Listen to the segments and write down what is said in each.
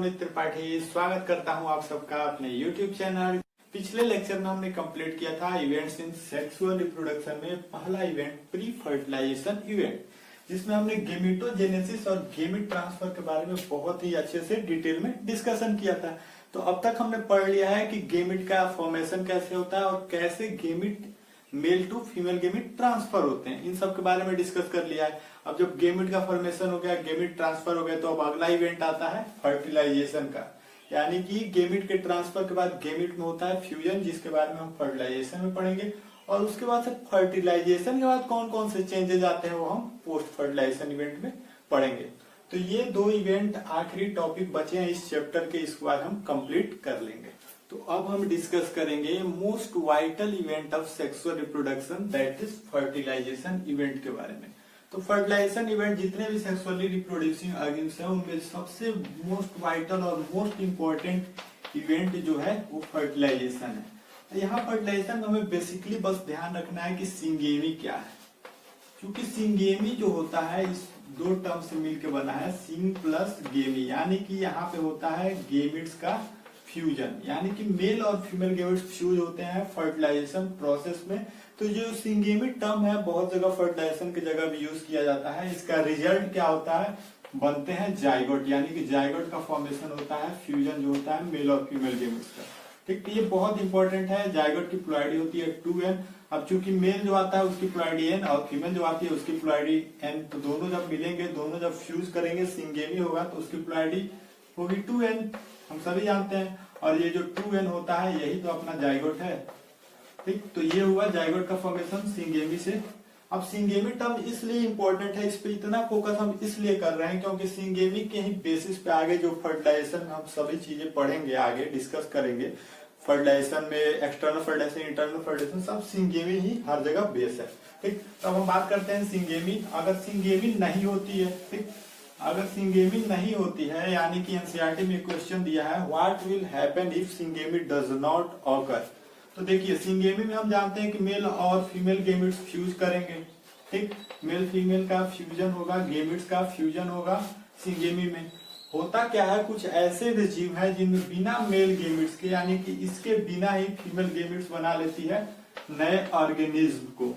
नवनीत त्रिपाठी स्वागत करता हूं आप सबका अपने YouTube चैनल। पिछले लेक्चर में हमने कंप्लीट किया था इवेंट्स इन सेक्सुअल रिप्रोडक्शन में पहला इवेंट प्री फर्टिलाइजेशन इवेंट, जिसमें हमने गेमेटोजेनेसिस और गेमिट ट्रांसफर के बारे में बहुत ही अच्छे से डिटेल में डिस्कशन किया था। तो अब तक हमने पढ़ लिया है कि गेमिट का फॉर्मेशन कैसे होता है और कैसे gamete male to female gamete transfer होते हैं, इन सब के बारे में डिस्कस कर लिया है। अब जब गेमिट का फॉर्मेशन हो गया, गेमिट ट्रांसफर हो गया, तो अब अगला इवेंट आता है फर्टिलाइजेशन का, यानी कि गेमिट के ट्रांसफर के बाद गेमिट में होता है फ्यूजन, जिसके बारे में हम फर्टिलाइजेशन में पढ़ेंगे। और उसके बाद से फर्टिलाइजेशन के बाद कौन कौन से चेंजेस आते हैं वो हम पोस्ट फर्टिलाइजेशन इवेंट में पढ़ेंगे। तो ये दो इवेंट आखिरी टॉपिक बचे हैं इस चैप्टर के, इसके बाद हम कंप्लीट कर लेंगे। तो अब हम डिस्कस करेंगे most vital event of sexual reproduction, that is fertilization event के बारे में। तो फर्टिलाइजेशन इवेंट जितने भी सेक्सुअली रिप्रोड्यूसिंग ऑर्गन्स हैं उनमें सबसे मोस्ट वाइटल और मोस्ट इंपॉर्टेंट इवेंट जो है वो फर्टिलाइजेशन है। यहाँ फर्टिलाइजेशन में हमें बेसिकली बस ध्यान रखना है कि सिंगेमी क्या है, क्योंकि सिंगेमी जो होता है इस दो टर्म से मिलकर बना है, सिंग प्लस गेमी, यानी कि यहाँ पे होता है गेमिट्स का फ्यूजन, यानी कि मेल और फीमेल गेमिट्स फ्यूज होते हैं फर्टिलाइजेशन प्रोसेस में। तो जो सिंगेमिक टर्म है बहुत जगह फर्टिलाइजेशन की जगह भी यूज किया जाता है। इसका रिजल्ट क्या होता है, बनते हैं जाइगोट, यानी कि जाइगोट का फॉर्मेशन होता है फ्यूजन जो होता है मेल और फीमेल गेमिट्स का। ठीक, तो ये बहुत इंपॉर्टेंट है। जाइगोट की प्लॉइडी होती है 2n। अब चूंकि मेल जो आता है उसकी प्लॉइडी n और फीमेल जो आती है उसकी प्लॉइडी n, तो दोनों जब मिलेंगे, दोनों जब फ्यूज करेंगे, सिंगेमी होगा तो उसकी प्लॉइडी होगी 2n, हम सभी जानते हैं। और ये जो 2n होता है यही तो अपना जाइगोट है। ठीक, तो ये हुआ जाइगोट का फॉर्मेशन सिंगेमी से। अब सिंगेमी टर्म इसलिए इंपॉर्टेंट है, इस पे इतना फोकस हम इसलिए कर रहे हैं क्योंकि सिंगेमी के ही बेसिस पे आगे जो फर्टिलाइजेशन हम सभी चीजें पढ़ेंगे, आगे डिस्कस करेंगे। फर्टिलाइजेशन में एक्सटर्नल फर्टिलाइजेशन, इंटरनल फर्टिलाइजेशन, सब सिंगेमी ही हर जगह बेस है। ठीक, तो अब हम बात करते हैं सिंगेमी। अगर सिंगेमी नहीं होती है, ठीक, अगर सिंगेमी नहीं होती है, यानी कि एनसीईआरटी में क्वेश्चन दिया है what will happen if syngamy does not occur. तो देखिए सिंगेमी में हम जानते हैं कि मेल और फीमेल गेमिट्स फ्यूज करेंगे। ठीक, मेल फीमेल का फ्यूजन होगा, गेमिट्स का फ्यूजन होगा। सिंगेमी में होता क्या है, कुछ ऐसे भी जीव है जिनमें बिना मेल गेमिट्स के, यानी कि इसके बिना ही फीमेल गेमिट्स बना लेती है नए ऑर्गेनिज्म को।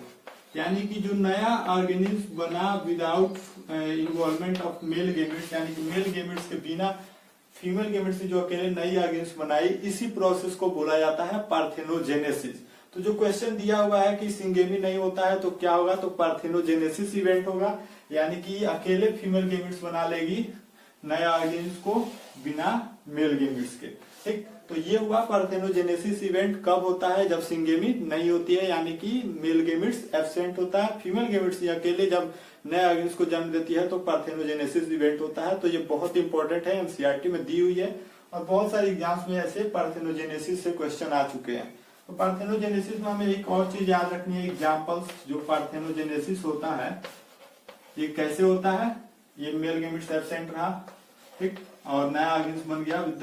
यानी कि जो नया ऑर्गेनिज्म बना without involvement of male gametes, यानी कि मेल गेमिट्स के बिना फीमेल गेमिट्स से जो अकेले नई ऑर्गेनिज्म बनाई, इसी प्रोसेस को बोला जाता है पार्थेनोजेनेसिस। तो जो क्वेश्चन दिया हुआ है कि सिंगेमी नहीं होता है तो क्या होगा, तो पार्थेनोजेनेसिस इवेंट होगा, यानी कि अकेले फीमेल गेमिट्स बना लेगी नया ऑर्गेनिज्म को बिना मेल गेमिट्स के। ठीक, तो ये हुआ पार्थेनोजेनेसिस इवेंट कब होता है, जब सिंगेमी नहीं होती है, यानी कि मेल गेमिट्स एब्सेंट होता है, फीमेल गेमिट्स अकेले जब नए ऑर्गेनिज्म को जन्म देती है तो पार्थेनोजेनेसिस इवेंट होता है। तो ये बहुत इंपॉर्टेंट है, एनसीईआरटी में दी हुई है और बहुत सारे एग्जाम्स में ऐसे पार्थेनोजेनेसिस से क्वेश्चन आ चुके हैं। तो पार्थेनोजेनेसिस में हमें एक और चीज याद रखनी है, एग्जाम्पल्स जो पार्थेनोजेनेसिस होता है ये कैसे होता है। ये मेल गेमिट्स एब्सेंट रहा, ठीक, और नया ऑर्गेनिज्म बन गया with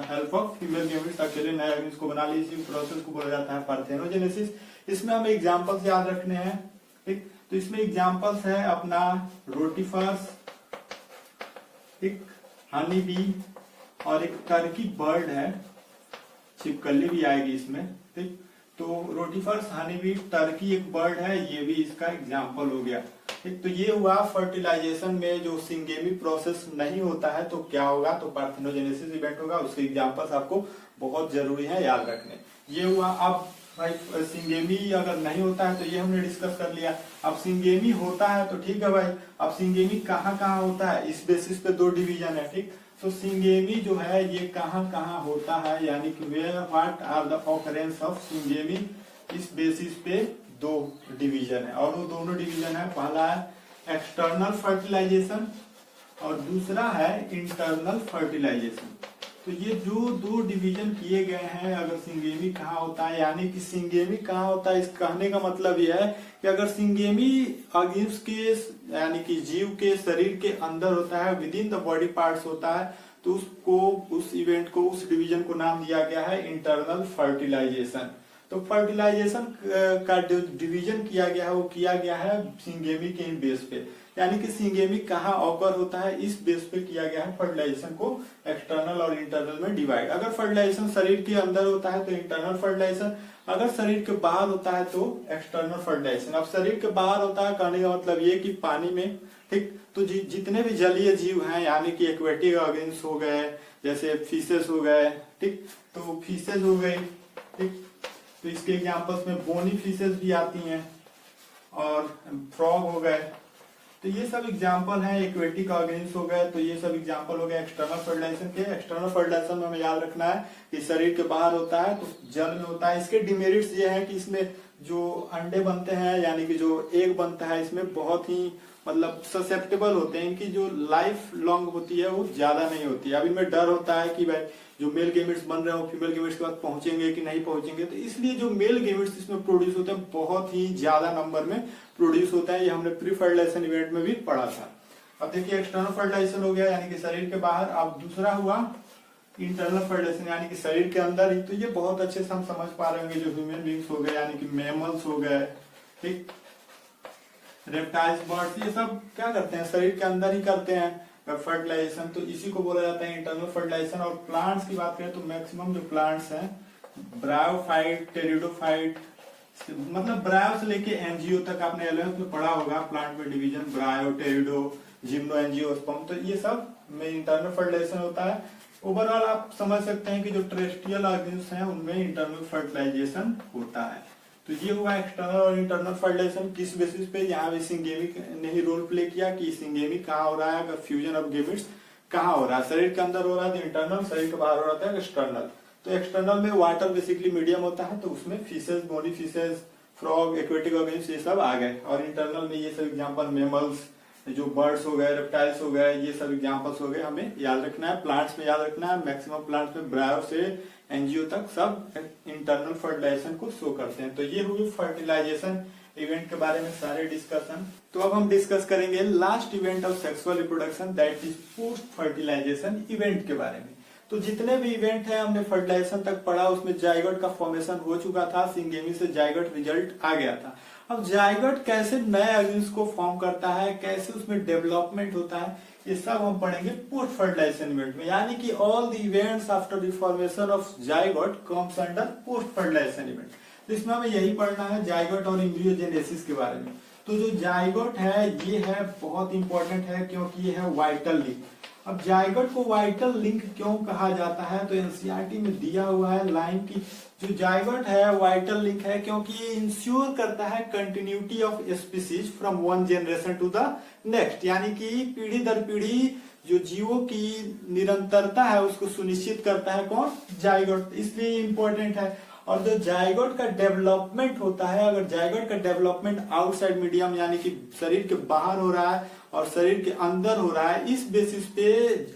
help of female gametes, अकेले नए ऑर्गेनिज्म को बना ली, इसी प्रोसेस को बोला जाता है पार्थेनोजेनेसिस। इसमें हमें एग्जांपल्स याद रखने हैं। ठीक, तो इसमें एग्जांपल्स है अपना रोटिफर्स, ठीक, हनी बी, और एक टर्की बर्ड है, छिपकली भी आएगी इसमें। ठीक, तो रोटिफर्स, हनी बी, टर्की एक बर्ड है, ये भी इसका एग्जाम्पल हो गया। ठीक, तो ये हुआ फर्टिलाइजेशन में जो सिंगेमी प्रोसेस नहीं होता है तो क्या होगा, तो पार्थेनोजेनेसिस इवेंट होगा। उसके एग्जांपल्स आपको बहुत जरूरी है याद रखने। ये हुआ। अब भाई सिंगेमी अगर नहीं होता है तो ये हमने डिस्कस कर लिया। अब सिंगेमी होता है तो ठीक है भाई, अब सिंगेमी कहाँ कहाँ होता है, इस बेसिस पे दो डिवीजन है। ठीक, तो सिंगेमी जो है ये कहाँ कहाँ होता है, यानी कि where what are the occurrence of syngamy, इस बेसिस पे दो डिवीजन है। और वो दोनों डिवीजन है, पहला है एक्सटर्नल फर्टिलाइजेशन और दूसरा है इंटरनल फर्टिलाइजेशन। तो ये जो दो डिवीजन किए गए हैं, अगर सिंगेमी कहाँ होता है, यानी कि सिंगेमी कहाँ होता है, इस कहने का मतलब यह है कि अगर सिंगेमी ऑर्गेनिज्म के, यानी कि जीव के शरीर के अंदर होता है, with in the body parts होता है, तो उसको, उस इवेंट को, उस डिवीजन को नाम दिया गया है इंटरनल फर्टिलाइजेशन। तो फर्टिलाइजेशन का जो डिवीजन किया गया है वो किया गया है सिंगेमी के बेस पे, यानी कि सिंगेमी कहाँ ऑकर होता है इस बेस पे किया गया है फर्टिलाइजेशन को एक्सटर्नल और इंटरनल में डिवाइड। अगर फर्टिलाइजेशन शरीर के अंदर होता है तो इंटरनल फर्टिलाइजेशन, अगर शरीर के बाहर होता है तो एक्सटर्नल फर्टिलाइजेशन। अब शरीर के बाहर होता है कहने का मतलब ये कि पानी में, ठीक, तो जितने भी जलीय जीव हैं यानी कि एक्वेटिक ऑर्गेन्स हो गए, जैसे फिशेस हो गए, ठीक, तो फिशेस हो गई, ठीक, तो इसके एग्जांपल्स में बोनी फिशेस भी आती हैं और फ्रॉग हो गए, तो ये सब एग्जांपल हैं। एक्वेटिक ऑर्गेन्स हो गए, तो ये सब एग्जांपल हो गए एक्सटर्नल फर्टिलाइजेशन के। एक्सटर्नल फर्टिलाइजेशन में हमें याद रखना है कि शरीर के बाहर होता है तो जल में होता है। इसके डिमेरिट्स ये है कि इसमें जो अंडे बनते हैं यानी कि जो एग बनता है इसमें बहुत ही मतलब ससेप्टेबल होते हैं, इनकी जो लाइफ लॉन्ग होती है वो ज्यादा नहीं होती है। अब इनमें डर होता है कि भाई जो मेल गेमेट्स बन रहे हो फीमेल गेमेट्स के बाद पहुंचेंगे कि नहीं पहुंचेंगे, तो इसलिए जो मेल गेमेट्स इसमें प्रोड्यूस होते हैं बहुत ही ज्यादा नंबर में प्रोड्यूस होता है। ये हमने प्री फर्टिलाइजेशन इवेंट में भी पढ़ा था। अब देखिए एक्सटर्नल फर्टिलाइजेशन हो गया यानी कि शरीर के बाहर। अब दूसरा हुआ इंटरनल फर्टिलाइजेशन यानी कि शरीर के अंदर ही। तो ये बहुत अच्छे से हम समझ पा रहे होंगे, जो ह्यूमन बींग्स हो गए यानी कि मैमल्स हो गए, ठीक, रेप्टाइल्स, बर्ड्स, ये सब क्या करते हैं शरीर के अंदर ही करते हैं फर्टिलाइजेशन, तो इसी को बोला जाता है इंटरनल फर्टिलाइजेशन। और प्लांट्स की बात करें तो मैक्सिमम जो प्लांट्स हैं ब्रायोफाइट, टेरिडोफाइट, मतलब ब्रायो से लेके एंजियो तक आपने 11th में पढ़ा होगा प्लांट में डिवीजन, ब्रायो, टेरिडो, जिम्नो, एंजियोस्पर्म, तो ये सब में इंटरनल फर्टिलाइजेशन होता है। ओवरऑल आप समझ सकते हैं कि जो टेरेस्ट्रियल ऑर्गेन्स हैं उनमें इंटरनल फर्टिलाइजेशन होता है। तो ये हुआ एक्सटर्नल और इंटरनल फर्टिलाइजेशन। किस बेसिस पे, यहाँ भी सिंगेमी ने ही रोल प्ले किया कि सिंगेमी कहाँ हो रहा है, अगर फ्यूजन ऑफ गेमेट्स कहाँ हो रहा है, शरीर के अंदर हो रहा है तो इंटरनल, शरीर के बाहर हो रहा है एक्सटर्नल। तो एक्सटर्नल में वाटर बेसिकली मीडियम होता है तो उसमें fishes, bony fishes, frog, aquatic organs ये सब आ गए। और इंटरनल में ये सब एग्जांपल मेमल्स, जो बर्ड्स हो गए, रेप्टाइल्स हो गए, ये सब एग्जांपल्स हो गए, हमें याद रखना है। प्लांट्स में याद रखना है, मैक्सिमम प्लांट्स में ब्रायो से एनजीओ तक सब इंटरनल फर्टिलाइजेशन को शो करते हैं। तो ये हुई फर्टिलाइजेशन इवेंट के बारे में सारे डिस्कशन। तो अब हम डिस्कस करेंगे last event of sexual reproduction, that is post fertilization event के बारे में। तो जितने भी इवेंट है हमने फर्टिलाइजेशन तक पढ़ा, उसमें जायगोट का फॉर्मेशन हो चुका था, सिंगेमी से जायगोट रिजल्ट आ गया था। अब जायगोट कैसे नए ऑर्गेन्स को फॉर्म करता है, कैसे उसमें डेवलपमेंट होता है, ये सब हम पढ़ेंगे पोस्ट फर्टिलाइजेशन इवेंट में। यानी कि all the events after the formation of zygote comes under post fertilization event. तो इसमें हमें यही पढ़ना है जायगोट और एम्ब्रियोजेनेसिस के बारे में। तो जो जायगोट है ये है बहुत इंपॉर्टेंट है क्योंकि ये है वाइटल लिंक। अब जायगोट को वाइटल लिंक क्यों कहा जाता है, तो एनसीईआरटी में दिया हुआ है लाइन की जो जायगोट है वाइटल लिंक है क्योंकि ये इंश्योर करता है continuity of species from one generation to the next, यानी कि पीढ़ी दर पीढ़ी जो जीवों की निरंतरता है उसको सुनिश्चित करता है कौन, जायगोट, इसलिए इंपॉर्टेंट है। और जो जायगोट का डेवलपमेंट होता है, अगर जायगोट का डेवलपमेंट आउटसाइड मीडियम यानी कि शरीर के बाहर हो रहा है और शरीर के अंदर हो रहा है, इस बेसिस पे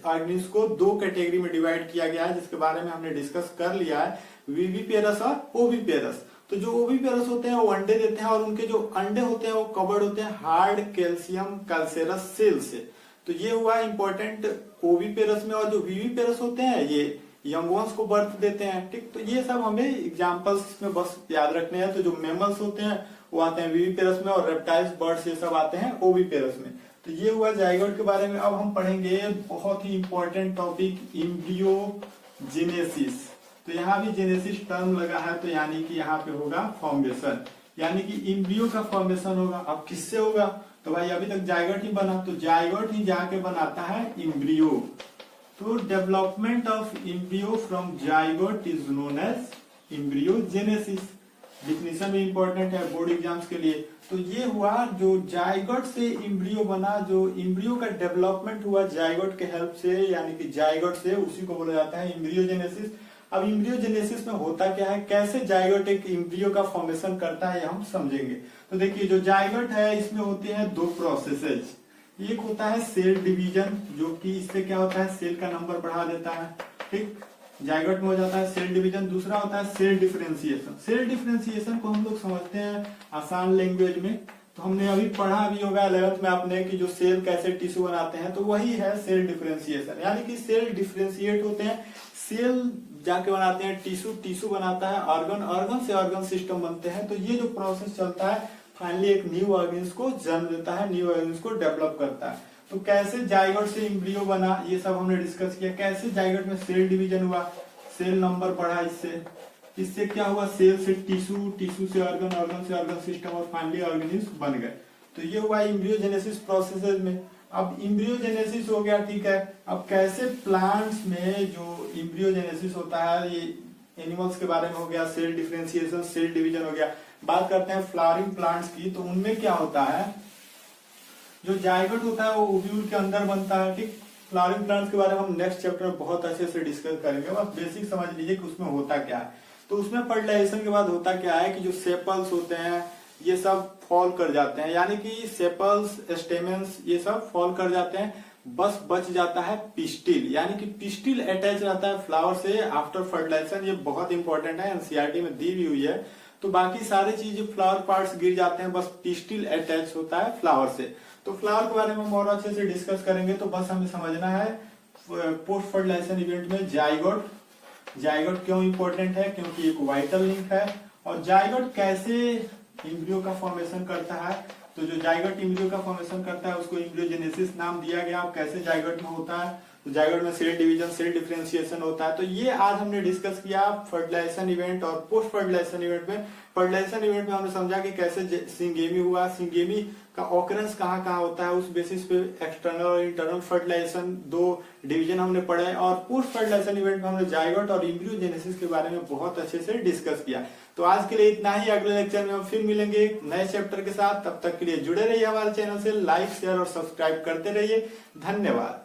ऑर्गेनिज्म को दो कैटेगरी में डिवाइड किया गया है जिसके बारे में हमने डिस्कस कर लिया है, विविपेरस और ओविपेरस। तो जो ओविपेरस होते हैं वो अंडे देते हैं और उनके जो अंडे होते हैं वो कवर्ड होते हैं हार्ड कैल्शियम कैल्सेरस सेल से। तो ये हुआ इंपॉर्टेंट ओविपेरस में। और जो विविपेरस होते हैं ये यंग वंस को बर्थ देते हैं, ठीक। तो ये सब हमें एग्जांपल्स में बस याद रखने हैं। तो जो मेमल्स होते हैं वो आते हैं विविपेरस में और रेप्टाइल्स, बर्ड्स ये सब आते हैं ओविपेरस में। तो ये हुआ जायगोट के बारे में। अब हम पढ़ेंगे बहुत ही इंपॉर्टेंट टॉपिक एम्ब्रियोजेनेसिस। तो यहाँ भी जेनेसिस टर्म लगा है तो यानी कि यहाँ पे होगा फॉर्मेशन, यानी कि एम्ब्रियो का फॉर्मेशन होगा। अब किससे होगा, तो भाई अभी तक जायगोट ही बना, तो जायगोट ही जाके बनाता है एम्ब्रियो। तो development of embryo from zygote is known as embryogenesis. Definition भी इंपॉर्टेंट है बोर्ड एग्जाम्स के लिए। तो ये हुआ जो जायगोट से एम्ब्रियो बना, जो एम्ब्रियो का डेवलपमेंट हुआ जायगोट के हेल्प से यानी कि जायगोट से, उसी को बोला जाता है एम्ब्रियोजेनेसिस। अब एम्ब्रियोजेनेसिस में होता क्या है, कैसे जायगोट एक एम्ब्रियो का फॉर्मेशन करता है, हम समझेंगे। तो देखिए जो जायगोट है इसमें होते हैं दो प्रोसेसेस। एक होता है सेल डिवीजन, जो कि इससे क्या होता है सेल का नंबर बढ़ा देता है, ठीक, जायगोट में हो जाता है सेल डिवीजन। दूसरा होता है सेल डिफरेंशिएशन। सेल डिफरेंशिएशन को हम लोग समझते हैं आसान लैंग्वेज में, तो हमने अभी पढ़ा भी होगा 11th में आपने कि जो सेल कैसे टिश्यू बनाते हैं, तो वही है सेल डिफरेंशिएशन। यानी कि सेल डिफरेंशिएट होते हैं सेल जाके बनाते हैं टिश्यू, टिश्यू बनाता है ऑर्गन, ऑर्गन से ऑर्गन सिस्टम बनते हैं। तो ये जो प्रोसेस चलता है फाइनली एक न्यू ऑर्गेनिज्म को जन्म देता है, न्यू ऑर्गेनिज्म को डेवलप करता है। तो कैसे जाइगोट से एम्ब्रियो बना ये सब हमने डिस्कस किया, कैसे जाइगोट में सेल डिवीजन हुआ, सेल नंबर बढ़ा, इससे क्या हुआ, सेल से टिश्यू, टिश्यू से ऑर्गन, ऑर्गन से ऑर्गन सिस्टम और फाइनली ऑर्गेनिज्म बन गए। तो ये हुआ एम्ब्रियोजेनेसिस प्रोसेस में। अब एम्ब्रियोजेनेसिस हो गया, ठीक है। अब कैसे प्लांट्स में जो एम्ब्रियोजेनेसिस होता है, ये एनिमल्स के बारे में हो गया, सेल डिफरेंशिएशन, सेल डिवीजन हो गया। बात करते हैं फ्लावरिंग प्लांट्स की, तो उनमें क्या होता है, जो जाइगोट होता है वो ओव्यूल के अंदर बनता है, ठीक। फ्लावरिंग प्लांट्स के बारे में हम नेक्स्ट चैप्टर में बहुत अच्छे से डिस्कस करेंगे, बस बेसिक समझ लीजिए कि उसमें होता क्या है। तो उसमें फर्टिलाइजेशन के बाद होता क्या है कि जो सेपल्स होते हैं ये सब फॉल कर जाते हैं, यानी कि सेपल्स, स्टेमेंस ये सब फॉल कर जाते हैं, बस बच जाता है पिस्टिल, यानी कि पिस्टिल अटैच रहता है फ्लावर से आफ्टर फर्टिलाइजेशन। ये बहुत इंपॉर्टेंट है, एनसीईआरटी में दी भी हुई है। तो बाकी सारी चीजें फ्लावर पार्ट्स गिर जाते हैं, बस पिस्टिल अटैच होता है फ्लावर से। तो फ्लावर के बारे में हम और अच्छे से डिस्कस करेंगे। तो बस हमें समझना है पोस्ट फर्टिलाइजेशन इवेंट में जाइगोट, जाइगोट क्यों इंपॉर्टेंट है, क्योंकि एक वाइटल लिंक है। और जाइगोट कैसे एम्ब्रियो का फॉर्मेशन करता है, तो जो जाइगोट एम्ब्रियो का फॉर्मेशन करता है उसको एम्ब्रियोजेनेसिस नाम दिया गया। कैसे जाइगोट में होता है, तो जाइगोट में सेल डिवीजन, सेल डिफरेंशिएशन होता है। तो ये आज हमने डिस्कस किया फर्टिलाइजेशन इवेंट और पोस्ट फर्टिलाइजेशन इवेंट में। फर्टिलाइजेशन इवेंट में हमने समझा कि कैसे सिंगेमी हुआ, सिंगेमी का ऑकरेंस कहाँ कहाँ होता है, उस बेसिस पे एक्सटर्नल और इंटरनल फर्टिलाइजेशन दो डिवीजन हमने पढ़े। और पोस्ट फर्टिलाइजेशन इवेंट में हमने जाइगोट और एम्ब्रियोजेनेसिस के बारे में बहुत अच्छे से डिस्कस किया। तो आज के लिए इतना ही, अगले लेक्चर में हम फिर मिलेंगे एक नए चैप्टर के साथ। तब तक के लिए जुड़े रहिए हमारे चैनल से, लाइक शेयर और सब्सक्राइब करते रहिए। धन्यवाद।